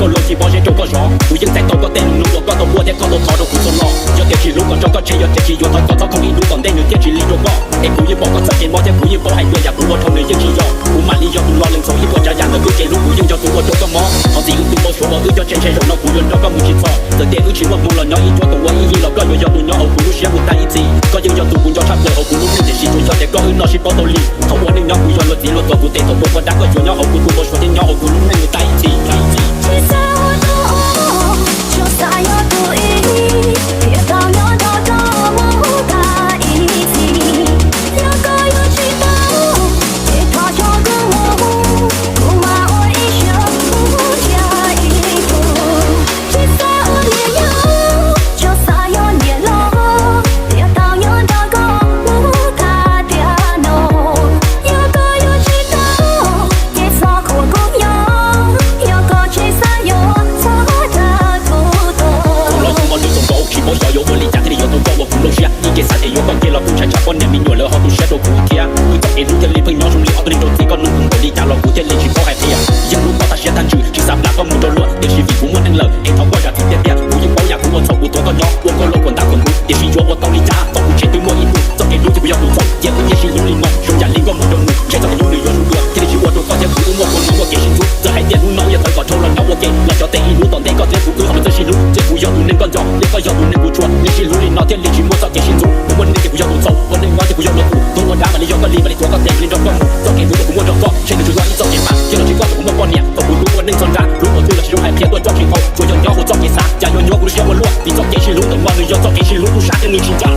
个路是保险就个上，不应再多个带路我高头我在高头逃着苦中浪，要电起路个这个钱要电起用它高操控力路个带你电起力就高，哎故意报个这件毛在故意报还越呀不我头内应起要，不满力要不老人从一个家养的狗见路不应叫对我多个毛，好自由对我说我要钱钱用了不用这个木起草，这电路起我木了鸟一脚跟我一了个要对鸟后不如先不带一起，个应要对不要差不后不如你的心就要在高一那是报道理，头我的鸟不要了地了做不得头不我打个就鸟后不我说的鸟后不如你带一起。我年龄越了好多些都苦甜，你早点路天里朋友兄弟好多人都这个农工里家了苦天里去跑海天，一路到达现单去，其实那个木头乱，也是为父母能了，一套国家天天变，不应包养给我凑不多个鸟，我个老滚大滚路，也是约我到你家，走不前对我一步，走给路就不要路走，也不也是路里忙，兄弟领个木头路，现在路里有路哥，天天去我都高铁不我不能我给新竹，这还电路脑也太搞臭了，让我给，那叫得一路到那个这不够他们这些路，这不要路能干着，那个要路能不着，那些路里老天里去我早给新竹，我们那些不要路走。不要落伍，跟我打嘛你要个礼嘛你做个电影找光幕，早给路都跟我这个，谁能就让你早点嘛，见了去光都跟我过年，都不如我能成长，如果对了其中还偏多找平头，说要鸟后早给啥，家有鸟不如学我落，你早给些路等我，你要早给些路不杀跟你请假。